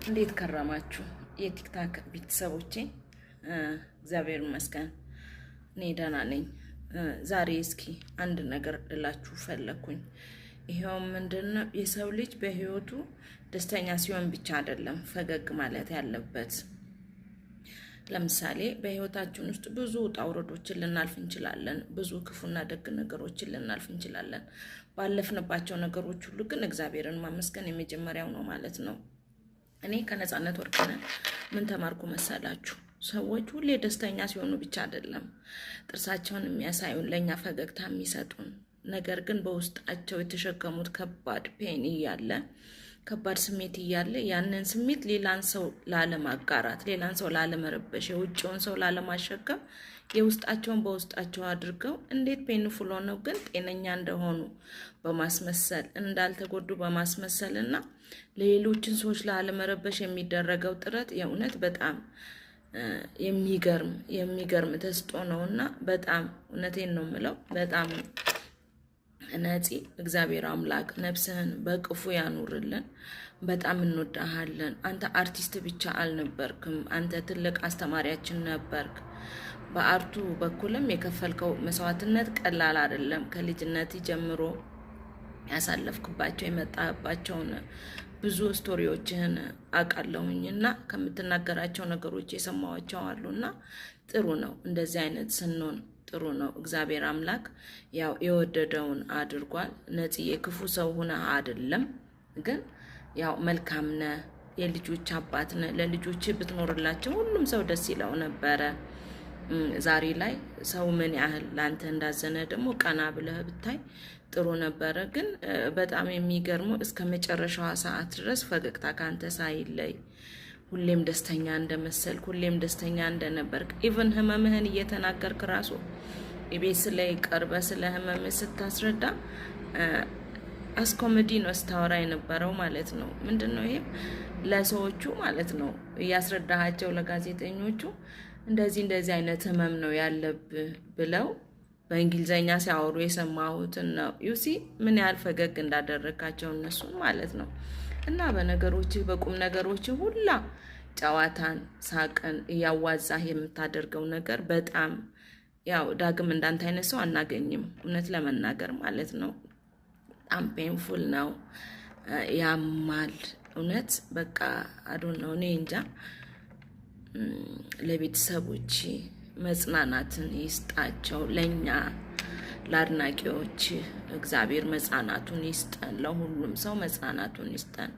እንዴት ከረማችሁ የቲክታክ ቤተሰቦቼ? እግዚአብሔር ይመስገን እኔ ደህና ነኝ። ዛሬ እስኪ አንድ ነገር ልላችሁ ፈለኩኝ። ይሄው ምንድነው የሰው ልጅ በህይወቱ ደስተኛ ሲሆን ብቻ አይደለም ፈገግ ማለት ያለበት። ለምሳሌ በህይወታችን ውስጥ ብዙ ውጣ ውረዶችን ልናልፍ እንችላለን። ብዙ ክፉና ደግ ነገሮችን ልናልፍ እንችላለን። ባለፍንባቸው ነገሮች ሁሉ ግን እግዚአብሔርን ማመስገን የመጀመሪያው ነው ማለት ነው። እኔ ከነጻነት ወርቅነህ ምን ተማርኩ መሰላችሁ? ሰዎች ሁሌ ደስተኛ ሲሆኑ ብቻ አይደለም ጥርሳቸውን የሚያሳዩን ለኛ ፈገግታ የሚሰጡን፣ ነገር ግን በውስጣቸው የተሸከሙት ከባድ ፔን እያለ ከባድ ስሜት እያለ ያንን ስሜት ሌላን ሰው ላለማጋራት፣ ሌላን ሰው ላለመረበሽ፣ የውጭውን ሰው ላለማሸከም የውስጣቸውን በውስጣቸው አድርገው እንዴት ፔንፉል ሆነው ግን ጤነኛ እንደሆኑ በማስመሰል እንዳልተጎዱ በማስመሰልና ለሌሎችን ሰዎች ላለመረበሽ የሚደረገው ጥረት የእውነት በጣም የሚገርም ተስጦ ነውና በጣም እውነቴን ነው የምለው። በጣም ነፂ እግዚአብሔር አምላክ ነፍስህን በቅፉ ያኑርልን። በጣም እንወዳሃለን። አንተ አርቲስት ብቻ አልነበርክም፣ አንተ ትልቅ አስተማሪያችን ነበርክ። በአርቱ በኩልም የከፈልከው መስዋዕትነት ቀላል አይደለም። ከልጅነት ጀምሮ ያሳለፍክባቸው የመጣባቸውን ብዙ ስቶሪዎችህን አውቃለሁኝና ከምትናገራቸው ነገሮች የሰማኋቸው አሉና ጥሩ ነው። እንደዚህ አይነት ስንሆን ጥሩ ነው። እግዚአብሔር አምላክ ያው የወደደውን አድርጓል። ነፂ የክፉ ሰው ሆነ አይደለም፣ ግን ያው መልካም ነህ፣ የልጆች አባት ነህ። ለልጆች ብትኖርላቸው ሁሉም ሰው ደስ ይለው ነበረ። ዛሬ ላይ ሰው ምን ያህል ላንተ እንዳዘነ ደግሞ ቀና ብለህ ብታይ ጥሩ ነበረ። ግን በጣም የሚገርመው እስከ መጨረሻዋ ሰዓት ድረስ ፈገግታ ካንተ ሳይለይ ሁሌም ደስተኛ እንደመሰልክ፣ ሁሌም ደስተኛ እንደነበርክ፣ ኢቭን ህመምህን እየተናገርክ ራሱ ኢቢኤስ ላይ ቀርበ ስለ ህመምህ ስታስረዳ አስኮሜዲ ነው ስታወራ የነበረው ማለት ነው። ምንድነው ይሄ ለሰዎቹ ማለት ነው እያስረዳሃቸው ለጋዜጠኞቹ እንደዚህ አይነት ህመም ነው ያለብህ ብለው በእንግሊዘኛ ሲያወሩ የሰማሁትን ነው። ዩሲ ምን ያህል ፈገግ እንዳደረካቸው እነሱን ማለት ነው። እና በነገሮች በቁም ነገሮች ሁላ ጨዋታን ሳቅን እያዋዛህ የምታደርገው ነገር በጣም ያው ዳግም እንዳንተ አይነት ሰው አናገኝም፣ እውነት ለመናገር ማለት ነው። በጣም ፔንፉል ነው፣ ያማል እውነት። በቃ አዶን ነው እኔ እንጃ። ለቤተሰቦች መጽናናትን ይስጣቸው፣ ለኛ ለአድናቂዎች እግዚአብሔር መጽናናቱን ይስጠን፣ ለሁሉም ሰው መጽናናቱን ይስጠን።